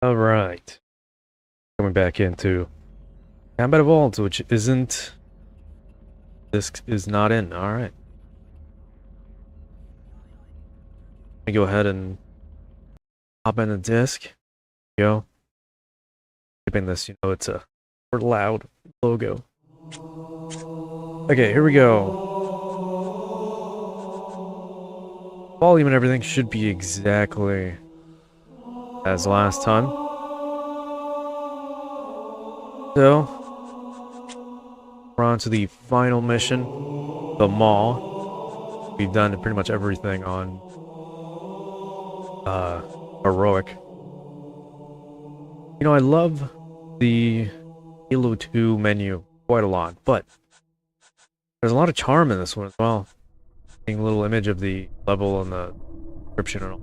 Alright. Coming back into Combat Evolved, which isn't... This is not in. Alright. Let me go ahead and hop in the disc. Go. Skipping this, it's a loud logo. Okay, here we go. Volume and everything should be exactly as last time. So, we're on to the final mission, the Maw. We've done pretty much everything on Heroic. I love the Halo 2 menu quite a lot, but there's a lot of charm in this one as well. Seeing a little image of the level and the description and all.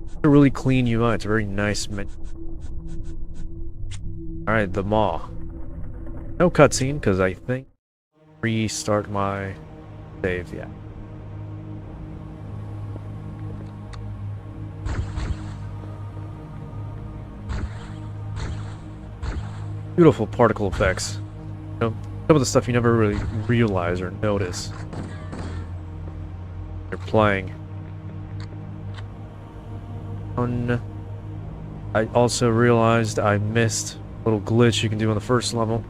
It's a really clean UI. It's a very nice menu. Alright, the Maw. No cutscene, because I think restart my save, yeah. Beautiful particle effects. Some of the stuff you never really realize or notice. They're playing. I also realized I missed a little glitch you can do on the first level.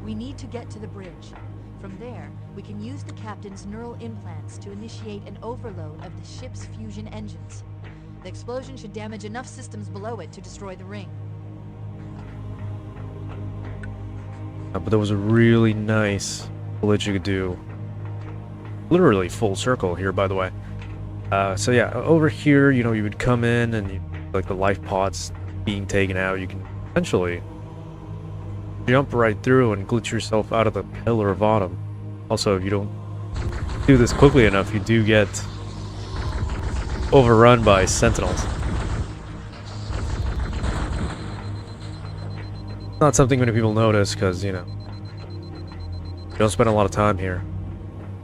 We need to get to the bridge. From there, we can use the captain's neural implants to initiate an overload of the ship's fusion engines. The explosion should damage enough systems below it to destroy the ring. But there was a really nice glitch you could do. Literally full circle here, by the way. So yeah, over here, you would come in and like the life pods being taken out, you can essentially jump right through and glitch yourself out of the pillar of autumn. Also, if you don't do this quickly enough, you do get overrun by sentinels. Not something many people notice because, you don't spend a lot of time here.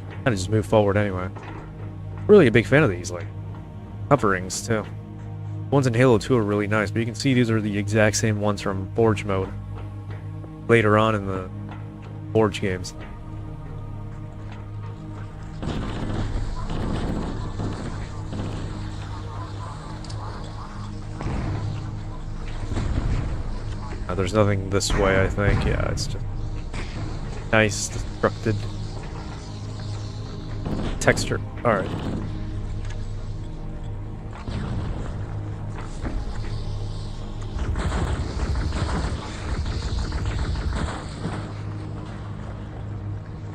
Kind of just move forward anyway. Really a big fan of these, like, coverings too. The ones in Halo 2 are really nice, but you can see these are the exact same ones from Forge mode. Later on in the Forge games. There's nothing this way, I think. Yeah, it's just nice, constructed texture. Alright.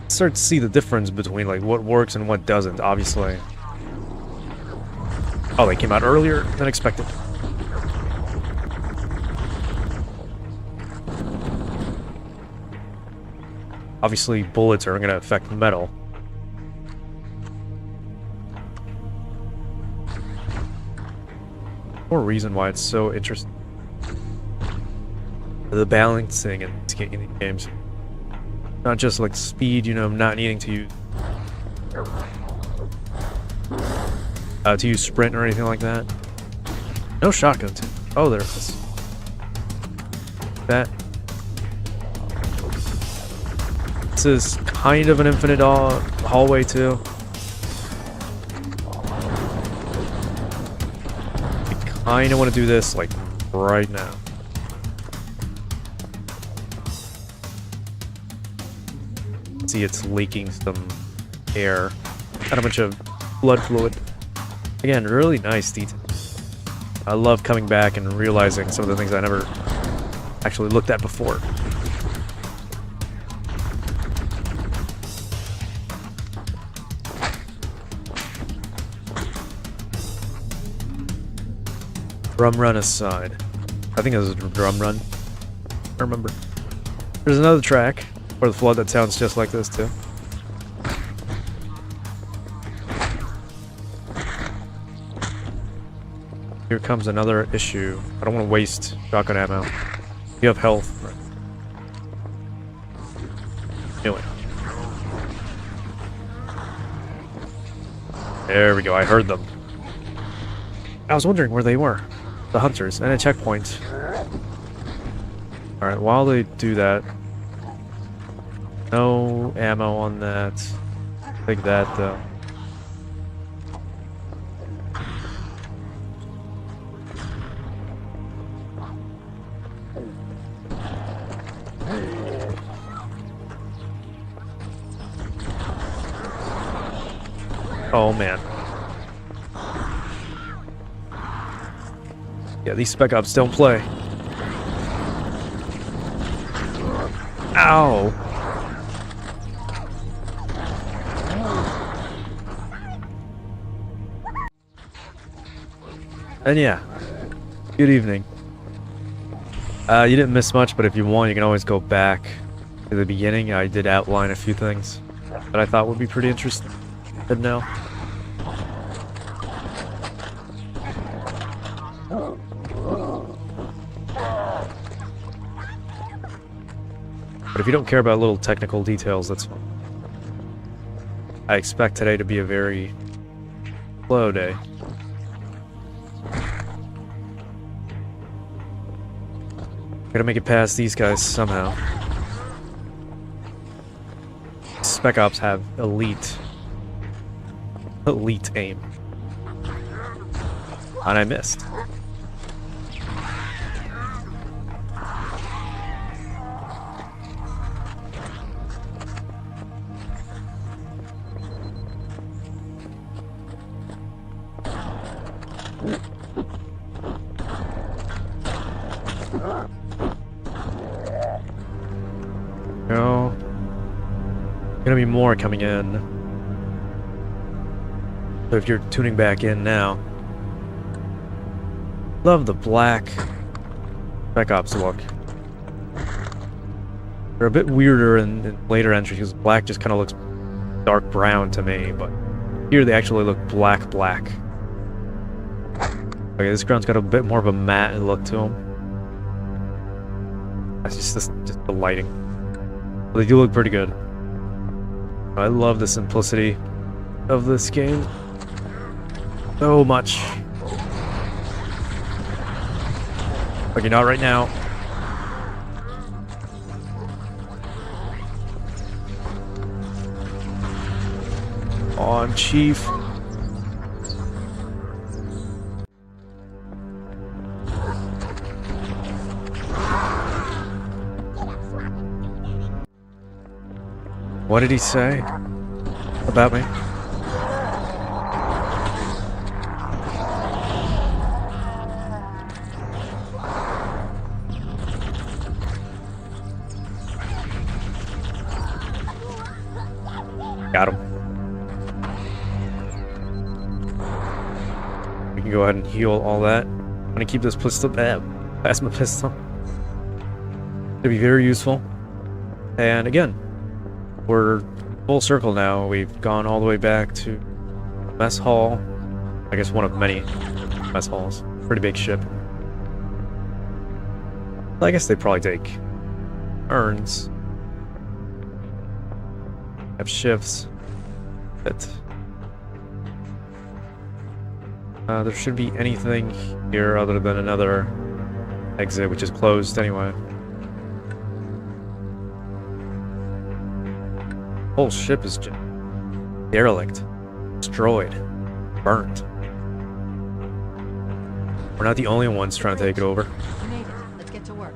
Start to see the difference between like what works and what doesn't, obviously. Oh, they came out earlier than expected. Obviously, bullets are going to affect metal. More reason why it's so interesting. The balancing in these games. Not just like speed, not needing to use sprint or anything like that. No shotguns. Oh, there it is. That. This is kind of an infinite hallway too. I kind of want to do this like right now. See, it's leaking some air and a bunch of blood fluid. Again, really nice detail. I love coming back and realizing some of the things I never actually looked at before. Drum run aside. I think it was a drum run. I remember. There's another track for the flood that sounds just like this too. Here comes another issue. I don't want to waste shotgun ammo. You have health. Right. Anyway. There we go. I heard them. I was wondering where they were. the hunters and a checkpoint. Alright, while they do that, no ammo on that. Take that though. Oh man. Yeah, these spec ops don't play. Ow! And yeah, good evening. You didn't miss much, but if you want, you can always go back to the beginning. I did outline a few things that I thought would be pretty interesting to know. But if you don't care about little technical details, that's fine. I expect today to be a very slow day. Gotta make it past these guys somehow. Spec Ops have elite aim. And I missed. No. Gonna be more coming in. So if you're tuning back in now, love the black Spec Ops look. They're a bit weirder in later entries because black just kind of looks dark brown to me, but here they actually look black. Okay, this ground's got a bit more of a matte look to them. That's just the lighting. But they do look pretty good. I love the simplicity of this game so much. Okay, not right now. On, Chief. What did he say about me? Got him. We can go ahead and heal all that. I'm gonna keep this pistol, plasma pistol. It'll be very useful. And again, we're full circle now. We've gone all the way back to mess hall. I guess one of many mess halls. Pretty big ship. I guess they probably take turns. Have shifts. But there shouldn't be anything here other than another exit, which is closed anyway. Whole ship is just derelict, destroyed, burnt. We're not the only ones trying to take it over. You made it. Let's get to work.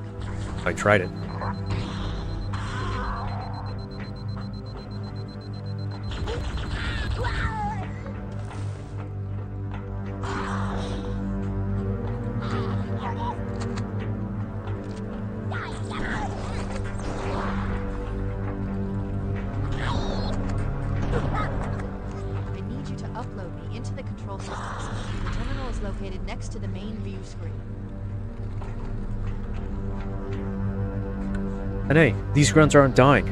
I tried it. I need you to upload me into the control systems. The terminal is located next to the main view screen. And hey, these grunts aren't dying.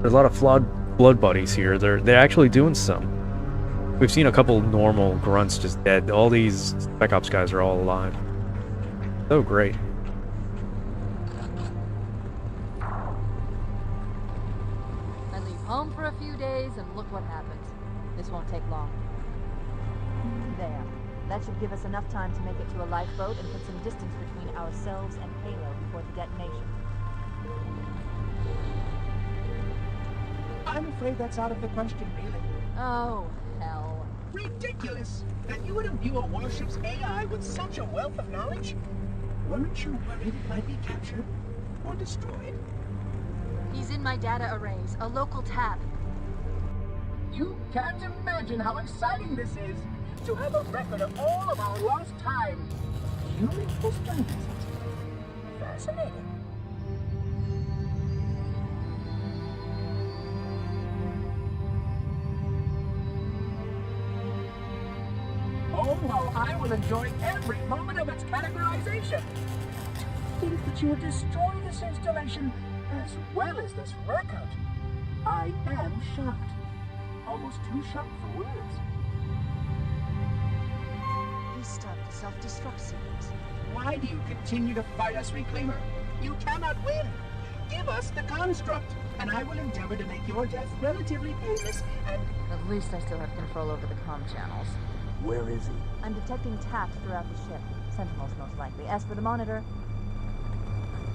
There's a lot of flawed blood buddies here. They're actually doing some. We've seen a couple normal grunts just dead. All these Spec Ops guys are all alive. So great. I leave home for a few days and look what happens. This won't take long. There. That should give us enough time to make it to a lifeboat and put some distance between ourselves and Halo before the detonation. I'm afraid that's out of the question, really. Oh, hell. Ridiculous! That you would imbue a warship's AI with such a wealth of knowledge? Weren't you worried it might be captured or destroyed? He's in my data arrays, a local tab. You can't imagine how exciting this is! To have a record of all of our lost time. Human history. Fascinating. Oh, how I will enjoy every moment of its categorization. To think that you would destroy this installation as well as this record. I am shocked. Almost too shocked for words. He stopped the self-destruct sequence. Why do you continue to fight us, Reclaimer? You cannot win. Give us the construct, and I will endeavor to make your death relatively painless and... At least I still have control over the comm channels. Where is he? I'm detecting taps throughout the ship. Sentinels, most likely. As for the monitor,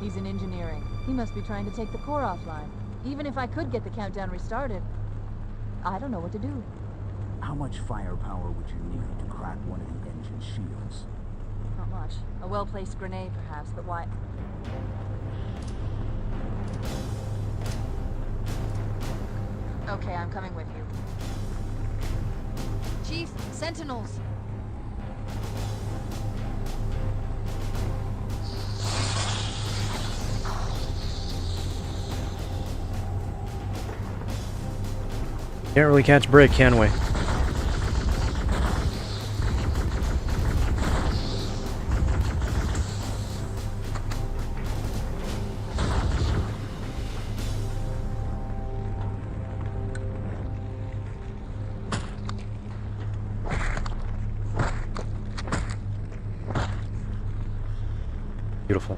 he's in engineering. He must be trying to take the core offline. Even if I could get the countdown restarted, I don't know what to do. How much firepower would you need to crack one of the engine shields? Not much. A well-placed grenade, perhaps, but why? Okay, I'm coming with you. Chief, Sentinels! Can't really catch a break, can we? Beautiful.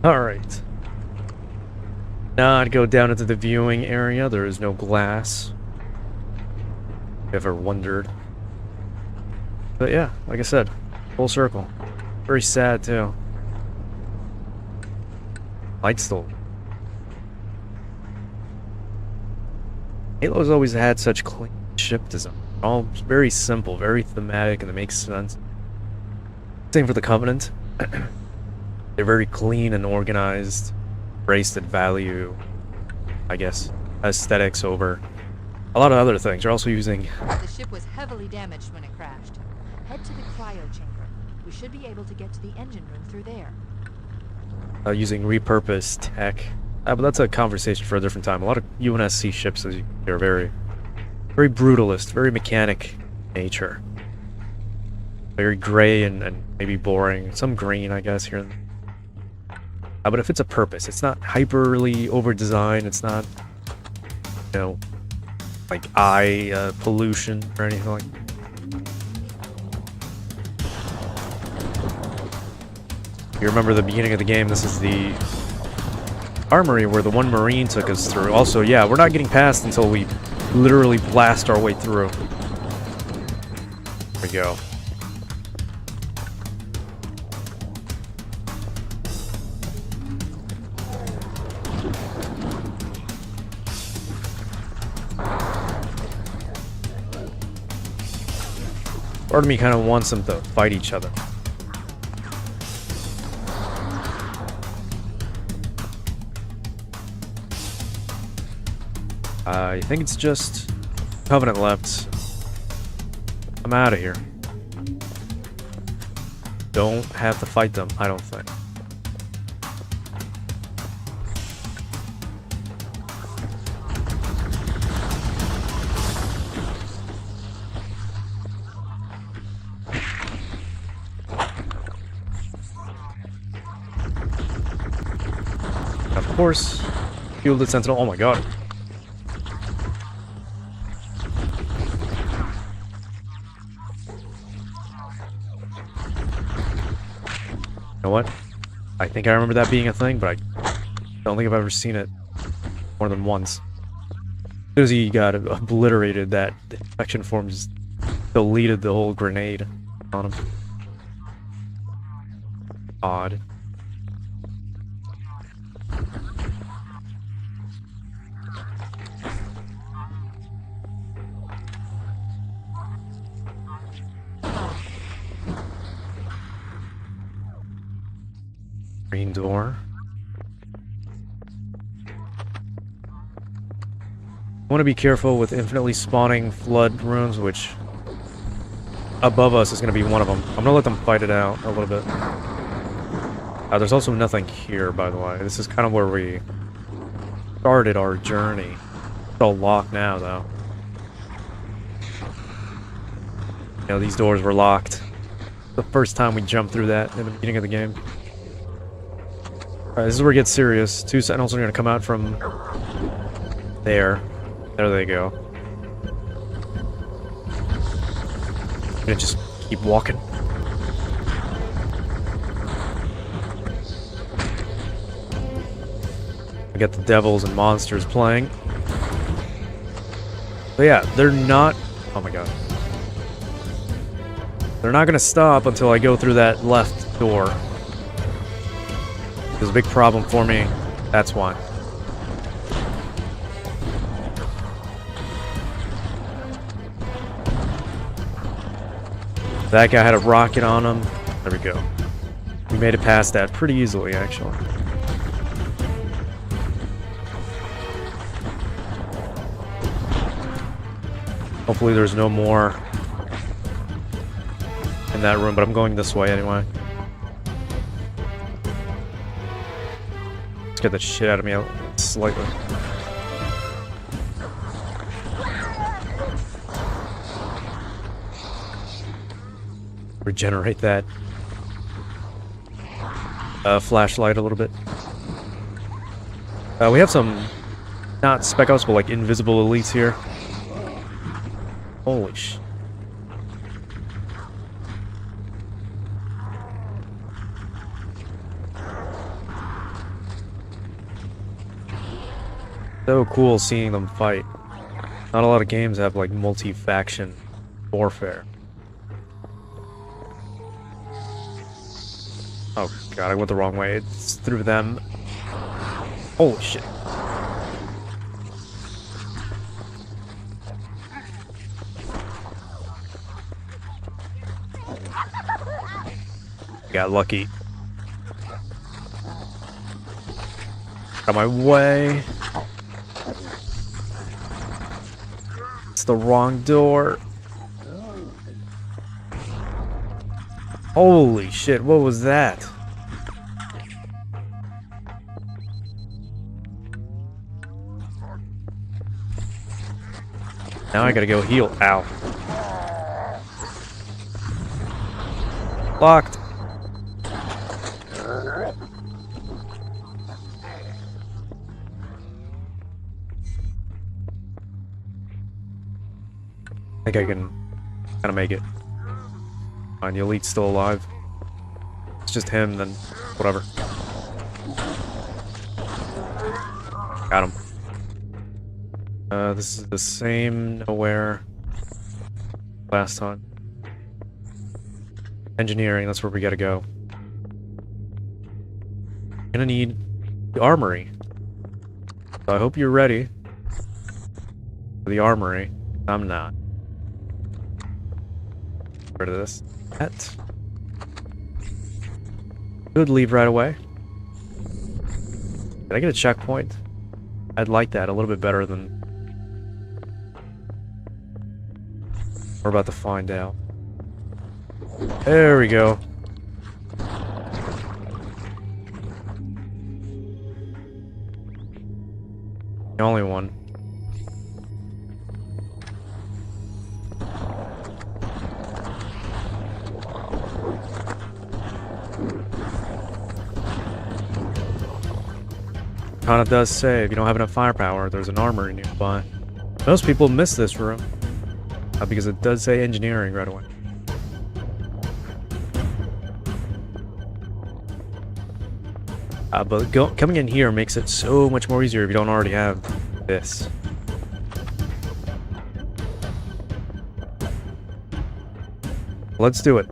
All right. Now I'd go down into the viewing area. There is no glass. Ever wondered? But yeah, like I said, full circle. Very sad too. Light still. Halo's always had such clean ship design. All very simple, very thematic, and it makes sense. Same for the Covenant. They're very clean and organized. Embraced and value, I guess, aesthetics over a lot of other things. They're also using... The ship was heavily damaged when it crashed. Head to the cryo chamber. We should be able to get to the engine room through there. using repurposed tech. But that's a conversation for a different time. A lot of UNSC ships are very brutalist, very mechanic nature. Very gray and maybe boring. Some green, I guess, here. But if it's a purpose, it's not hyperly over-designed, it's not, you know, like eye pollution or anything like that. You remember the beginning of the game, this is the armory where the one Marine took us through. Also, yeah, we're not getting past until we literally blast our way through. There we go. Part of me kind of wants them to fight each other. I think it's just Covenant left. I'm out of here. Don't have to fight them, I don't think. Of course, shielded sentinel. Oh my god. You know what? I think I remember that being a thing, but I don't think I've ever seen it more than once. As soon as he got obliterated, that infection form just deleted the whole grenade on him. Odd. Green door. Want to be careful with infinitely spawning flood runes, which above us is going to be one of them. I'm going to let them fight it out a little bit. There's also nothing here, by the way. This is kind of where we started our journey. It's all locked now, though. You know, these doors were locked. The first time we jumped through that in the beginning of the game. Alright, this is where it gets serious. 2 sentinels are going to come out from there. There they go. I'm gonna just keep walking. I got the devils and monsters playing. But yeah, they're not... Oh my god. They're not gonna stop until I go through that left door. There's a big problem for me. That's why. That guy had a rocket on him. There we go. We made it past that pretty easily, actually. Hopefully there's no more in that room, but I'm going this way anyway. Let's get the shit out of me slightly. Regenerate that flashlight a little bit. We have some not spec ops, but like invisible elites here. Holy sh! So cool seeing them fight. Not a lot of games have like multi-faction warfare. Oh god, I went the wrong way. It's through them. Holy shit. Got lucky. Out of my way. It's the wrong door. Holy shit, what was that? Now I gotta go heal. Ow. Locked. I think I can kind of make it. Fine, the elite's still alive. It's just him, then whatever. Got him. This is the same nowhere last time. Engineering, that's where we gotta go. Gonna need the armory. So I hope you're ready for the armory. I'm not. Get rid of this. That. Could leave right away. Did I get a checkpoint? I'd like that a little bit better than... We're about to find out. There we go. The only one. Kind of does say if you don't have enough firepower, there's an armory nearby. Most people miss this room because it does say engineering right away. But coming in here makes it so much more easier if you don't already have this. Let's do it.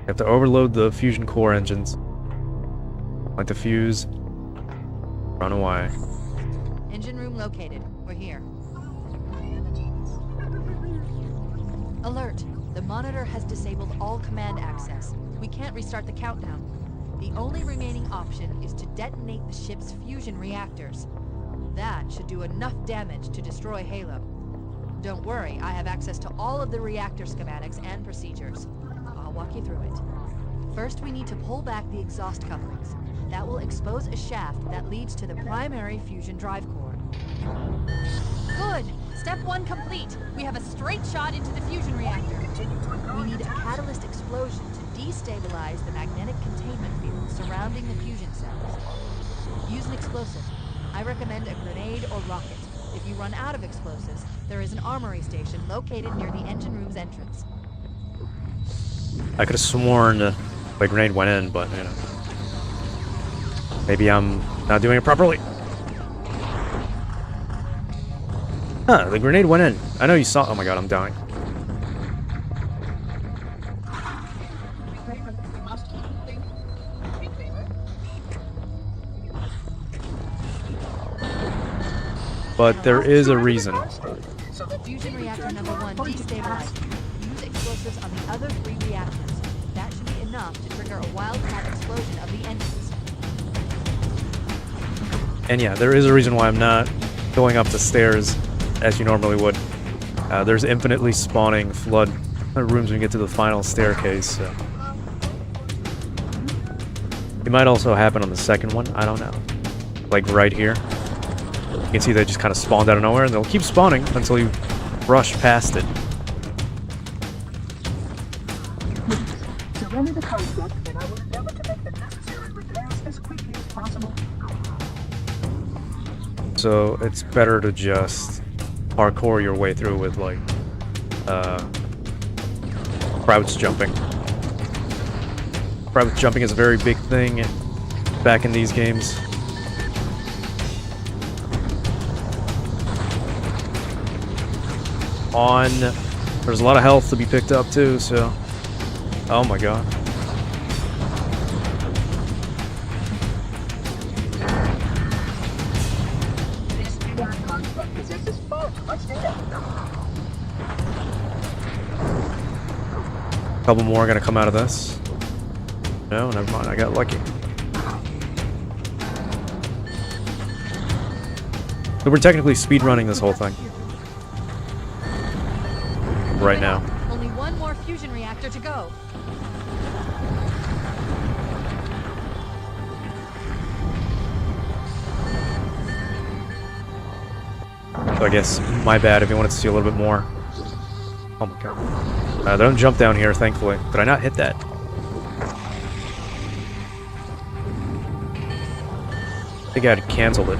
Have to overload the fusion core engines. Like the fuse. Run away. Engine room located. We're here. Alert! The monitor has disabled all command access. We can't restart the countdown. The only remaining option is to detonate the ship's fusion reactors. That should do enough damage to destroy Halo. Don't worry, I have access to all of the reactor schematics and procedures. I'll walk you through it. First, we need to pull back the exhaust couplings. That will expose a shaft that leads to the primary fusion drive core. Good! Step 1 complete. We have a straight shot into the fusion reactor. We need a catalyst explosion to destabilize the magnetic containment field surrounding the fusion cells. Use an explosive. I recommend a grenade or rocket. If you run out of explosives, there is an armory station located near the engine room's entrance. I could have sworn the grenade went in, but, you know. Maybe I'm not doing it properly. Huh, the grenade went in. I know you saw— oh my god, I'm dying. But there is a reason. Fusion reactor number 1 destabilized. Use explosives on the other 3 reactors. That should be enough to trigger a wildcat explosion of the engines. And yeah, there is a reason why I'm not going up the stairs as you normally would. There's infinitely spawning flood rooms when you get to the final staircase. So. It might also happen on the second one, I don't know. Like right here. You can see they just kind of spawned out of nowhere, and they'll keep spawning until you rush past it. Surrender the construct, and I will endeavor to make the necessary repairs as quickly as possible. So it's better to just parkour your way through with, like, crouch jumping. Crouch jumping is a very big thing back in these games. There's a lot of health to be picked up too, so. Oh my god. This construct possesses far too much data. Couple more are gonna come out of this. No, never mind, I got lucky. So we're technically speedrunning this whole thing. Right now. Only one more fusion reactor to go. So I guess my bad if you wanted to see a little bit more. Oh my god. They don't jump down here, thankfully. Did I not hit that? I think I had canceled it.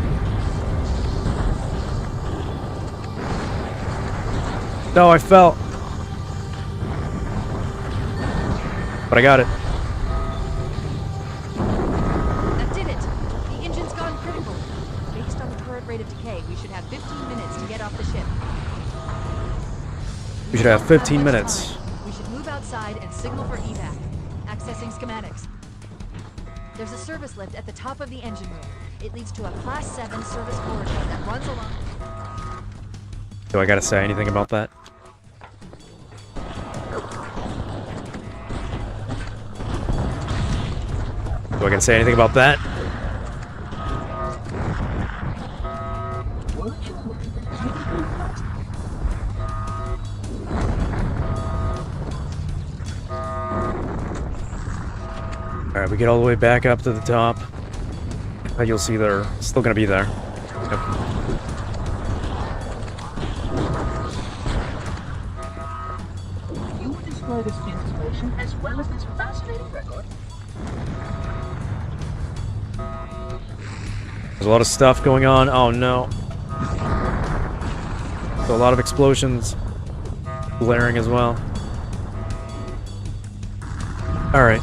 No, I fell. But I got it. That did it. The engine's gone critical. Based on the current rate of decay, we should have 15 minutes to get off the ship. We should have 15 minutes. We should move outside and signal for evac. Accessing schematics. There's a service lift at the top of the engine room. It leads to a Class 7 service corridor that runs along... Do I gotta say anything about that? Do I gotta say anything about that? Alright, we get all the way back up to the top. You'll see they're still gonna be there. Yep. You will destroy this installation as well as this fascinating record. There's a lot of stuff going on. Oh no. So a lot of explosions blaring as well. Alright.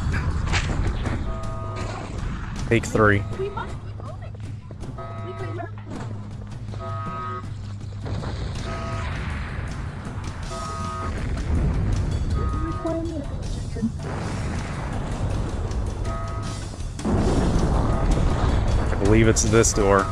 Take 3. We must keep moving. We can learn. station. I believe it's this door.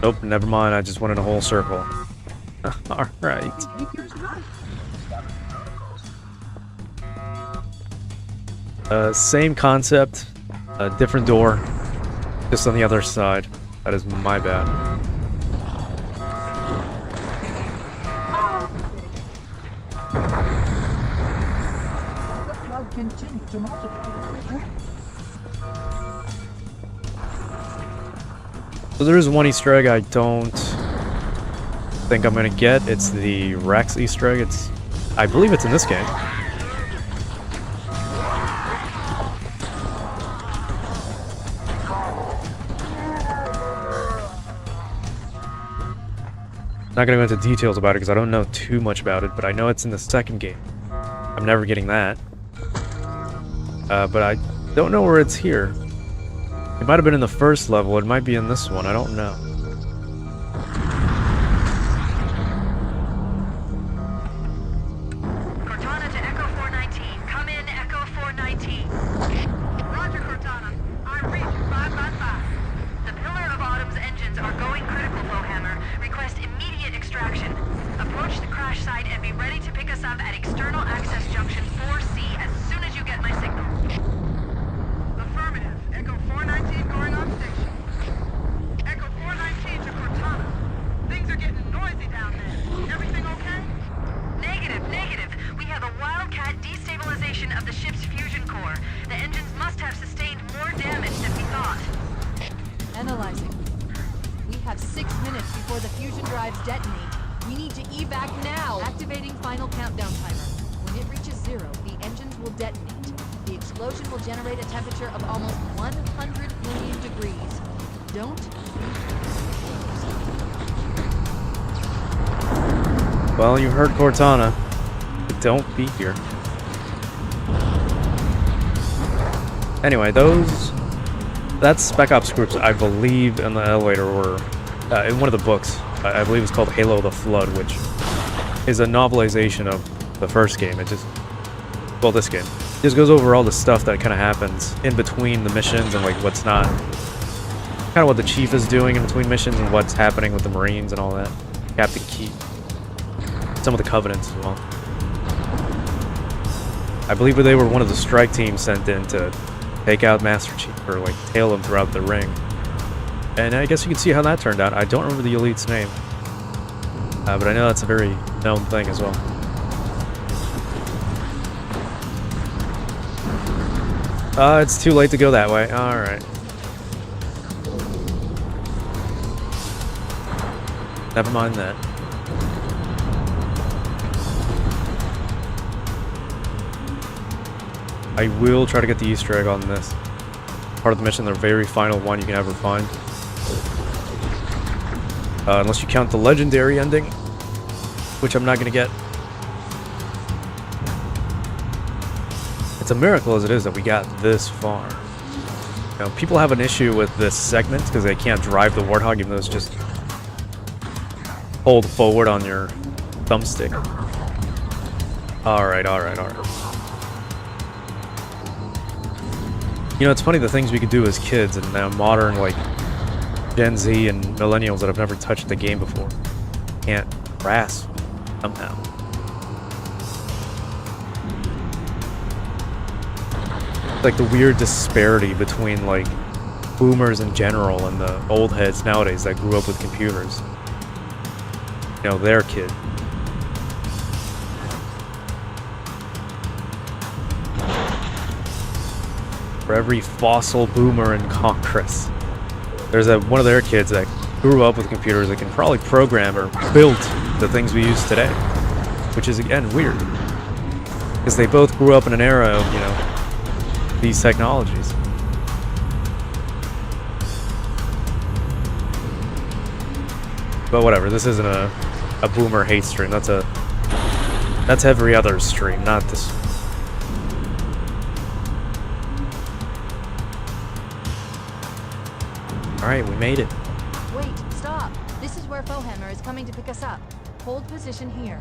Nope, never mind. I just went in a whole circle. Alright. Same concept, a different door, just on the other side. That is my bad. I'll continue to multiply. So there is one Easter egg I don't think I'm gonna get. It's the Rex Easter egg. I believe it's in this game. Not gonna go into details about it because I don't know too much about it, but I know it's in the second game. I'm never getting that. But I don't know where it's here. It might have been in the first level, it might be in this one, I don't know. Cortana to Echo 419. Come in, Echo 419. Roger, Cortana. I read 555. The Pillar of Autumn's engines are going critical, Bowhammer. Request immediate extraction. Approach the crash site and be ready to pick us up at external access junction 4C as soon as you get my signal. Affirmative. Echo 419 going on station. Echo 419 to Cortana. Things are getting noisy down there. Everything okay? Negative. We have a wildcat destabilization of the ship's fusion core. The engines must have sustained more damage than we thought. Analyzing. We have 6 minutes before the fusion drives detonate. We need to evac now. Activating final countdown timer. When it reaches 0, the engines will detonate. The explosion will generate a temperature of almost 100 million degrees. Don't Well, you heard Cortana. Don't be here. Anyway, that's Spec Ops groups, I believe, in the elevator, or in one of the books. I believe it's called Halo the Flood, which is a novelization of the first game. Well, this game. It just goes over all the stuff that kind of happens in between the missions and like what's not. Kind of what the Chief is doing in between missions and what's happening with the Marines and all that. Captain Keith. Some of the Covenants as well. I believe they were one of the strike teams sent in to take out Master Chief, or like tail him throughout the ring. And I guess you can see how that turned out. I don't remember the elite's name. But I know that's a very known thing as well. It's too late to go that way. Alright. Never mind that. I will try to get the Easter egg on this part of the mission, the very final one you can ever find. Unless you count the legendary ending, which I'm not going to get. It's a miracle as it is that we got this far. You know, people have an issue with this segment because they can't drive the Warthog, even though it's just hold forward on your thumbstick. Alright. You know, it's funny the things we could do as kids and now modern, like, Gen Z and millennials that have never touched the game before can't grasp somehow. Like the weird disparity between like boomers in general and the old heads nowadays that grew up with computers. You know, their kid. For every fossil boomer in Congress, there's one of their kids that grew up with computers that can probably program or build the things we use today, which is again weird because they both grew up in an era of, you know, these technologies. But whatever, this isn't a boomer hate stream. That's every other stream, not this. Alright, we made it. Wait, stop. This is where Fohammer is coming to pick us up. Hold position here.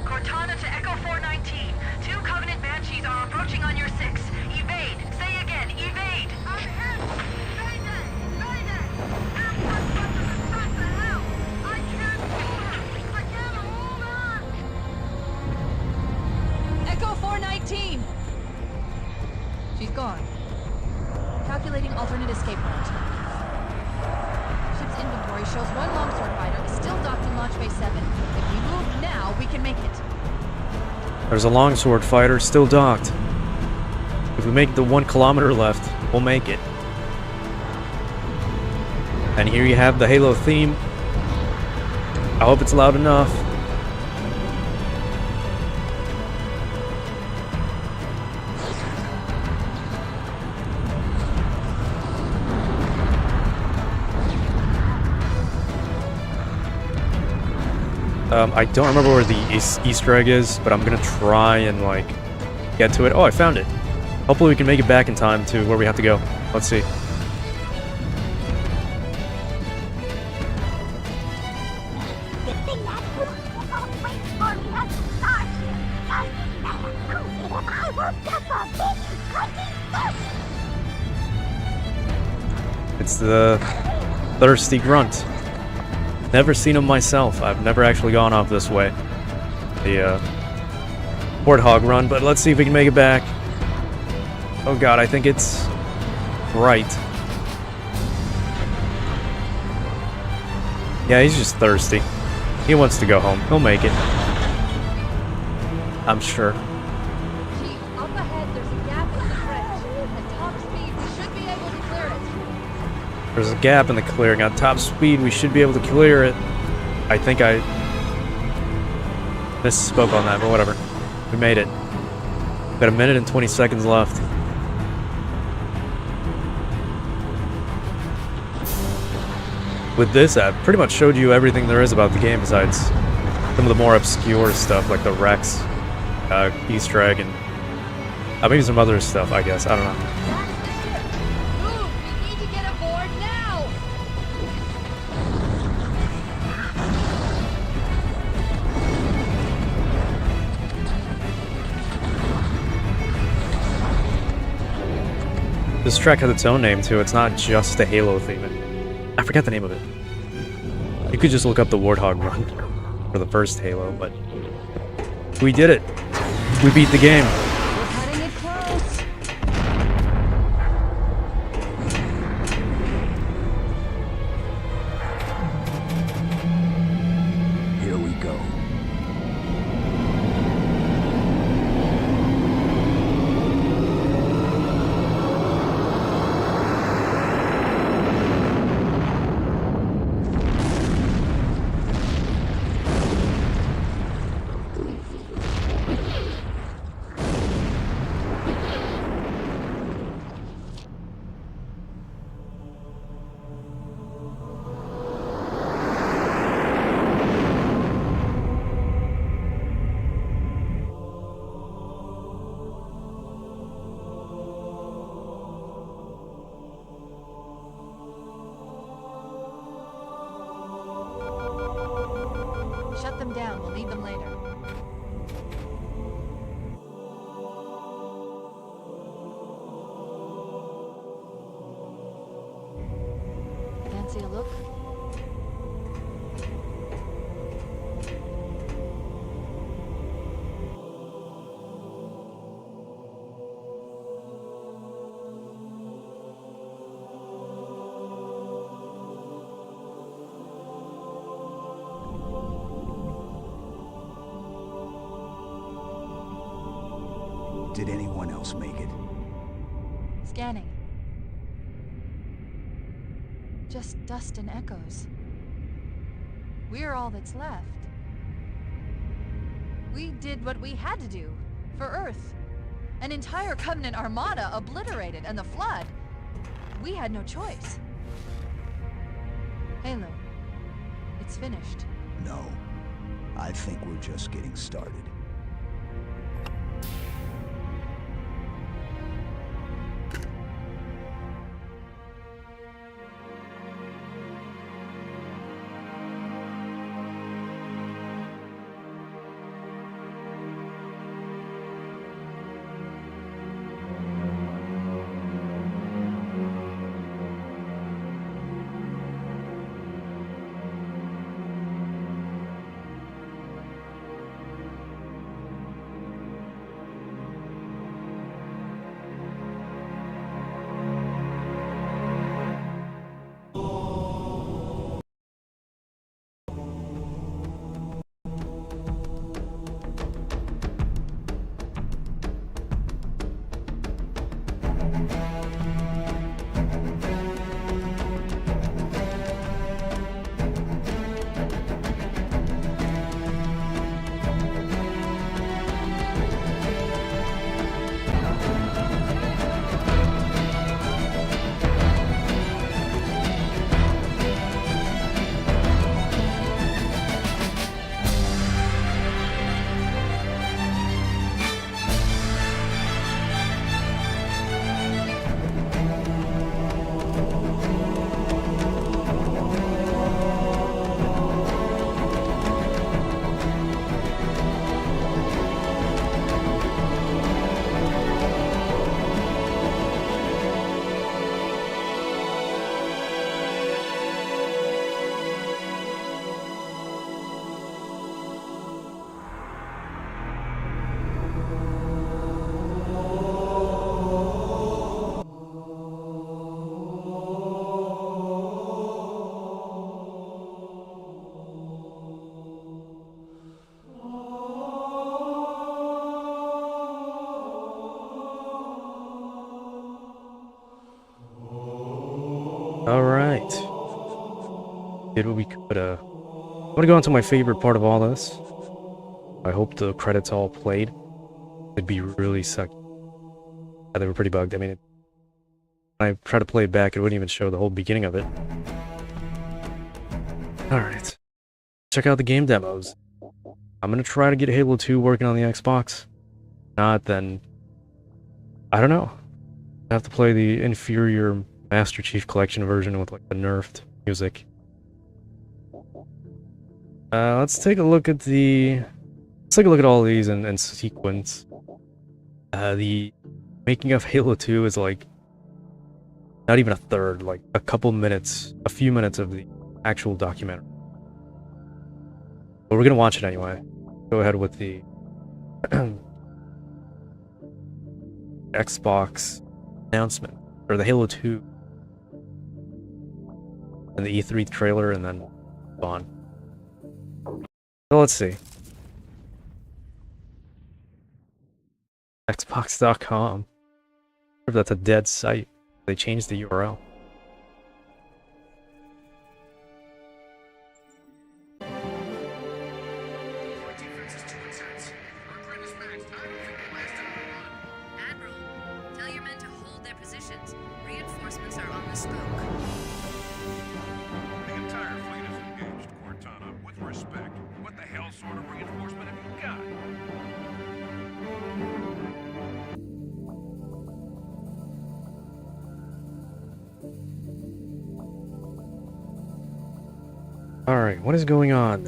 Cortana to Echo 419. 2 Covenant Banshees are approaching on your 6. Evade. Say again, evade. I'm hit. Mayday! Mayday! Airport buses is back to hell. I can't hold her. I can't hold her. Echo 419! She's gone. Calculating alternate escape route. Ship's inventory shows 1 longsword fighter is still docked in Launch Bay 7. If we move now, we can make it. There's a longsword fighter still docked. If we make the 1 kilometer left, we'll make it. And here you have the Halo theme. I hope it's loud enough. I don't remember where the Easter egg is, but I'm gonna try and, like, get to it. Oh, I found it. Hopefully we can make it back in time to where we have to go. Let's see. The thing that wait for me at the starship. I will get a big It's the thirsty grunt. Never seen him myself. I've never actually gone off this way. The Warthog run, but let's see if we can make it back. Oh god, I think it's right. Yeah, he's just thirsty. He wants to go home. He'll make it. I'm sure. Chief, up ahead there's a gap in the bridge. At top speed, we should be able to clear it. There's a gap in the clearing. At top speed, we should be able to clear it. I think I misspoke on that, but whatever. We made it. Got 1 minute and 20 seconds left. With this, I've pretty much showed you everything there is about the game besides some of the more obscure stuff like the Rex Easter egg and maybe some other stuff, I guess. I don't know. That's the ship. Move! We need to get aboard now! This track has its own name too. It's not just a Halo theme. I forgot the name of it. You could just look up the Warthog run for the first Halo, but we did it. We beat the game. We're cutting it close. Here we go. Shut them down. We'll need them later. Fancy a look? Did anyone else make it? Scanning. Just dust and echoes. We're all that's left. We did what we had to do. For Earth. An entire Covenant armada obliterated, and the Flood. We had no choice. Halo. It's finished. No. I think we're just getting started. Alright. Did what we could. I'm gonna go on to my favorite part of all this. I hope the credits all played. It'd be really sucky. Yeah, they were pretty bugged. I mean, when I try to play it back, it wouldn't even show the whole beginning of it. Alright. Check out the game demos. I'm gonna try to get Halo 2 working on the Xbox. Not, then... I don't know. I have to play the inferior Master Chief Collection version with, like, the nerfed music. Let's take a look at the... Let's take a look at all these in sequence. The making of Halo 2 is, like... not even a third, like, a couple minutes, a few minutes of the actual documentary. But we're gonna watch it anyway. Go ahead with the Xbox announcement, or the Halo 2, and the E3 trailer, and then move on. So let's see. Xbox.com. If that's a dead site, they changed the URL. Admiral, tell your men to hold their positions. Reinforcements are on the smoke. The entire fleet is engaged, Cortana. With respect, what the hell sort of reinforcement have you got? Alright, what is going on?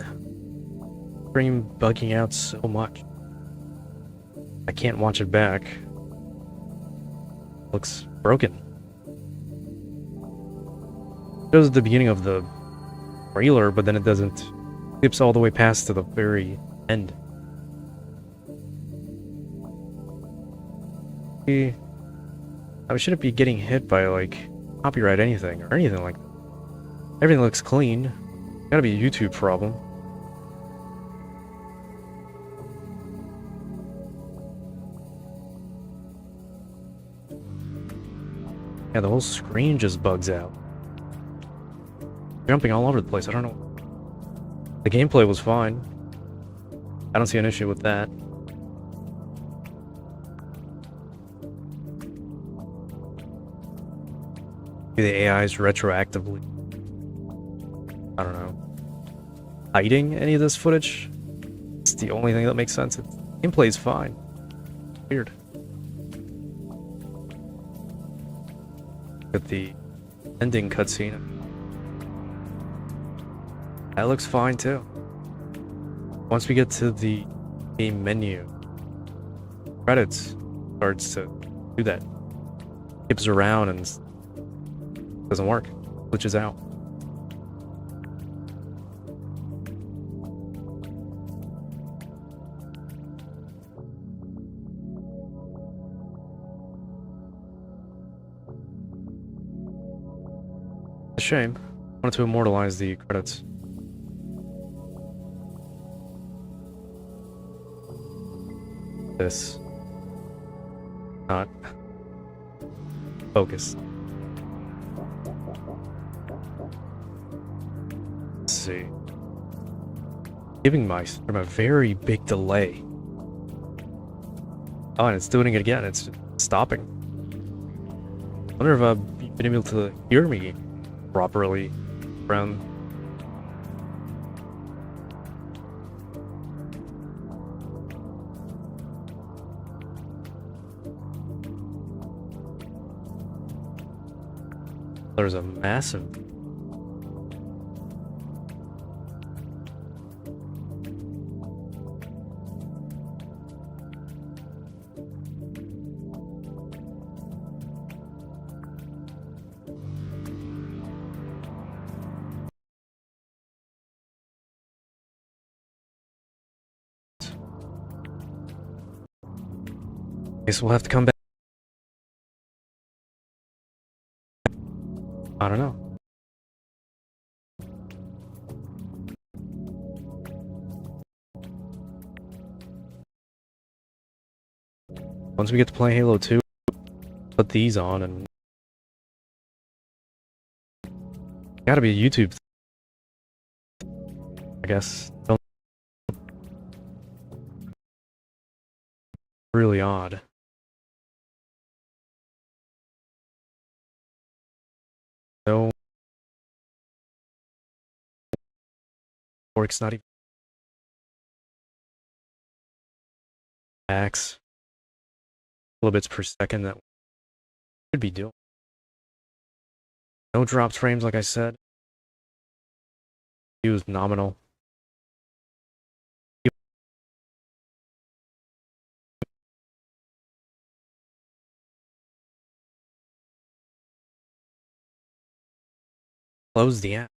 Stream bugging out so much. I can't watch it back. Looks broken. It shows the beginning of the trailer, but then it doesn't. Skips all the way past to the very end. I shouldn't be getting hit by, like, copyright anything or anything like that. Everything looks clean. Gotta be a YouTube problem. Yeah, the whole screen just bugs out. Jumping all over the place, I don't know. The gameplay was fine. I don't see an issue with that. Maybe the AI is retroactively, I don't know, hiding any of this footage. It's the only thing that makes sense. Gameplay is fine. Weird. At the ending cutscene, that looks fine too. Once we get to the game menu, credits starts to do that. Skips around and doesn't work. Glitches out. A shame. I wanted to immortalize the credits. This. Not. Focus. Let's see. Giving my stream a very big delay. Oh, and it's doing it again. It's stopping. I wonder if I've been able to hear me properly around. There's a massive guess we'll have to come back. I don't know. Once we get to play Halo 2, put these on and Gotta be a YouTube I guess. Really odd. No. Works not even. Max. Kilobits per second that should be doing. No dropped frames, like I said. He was nominal. Close the app.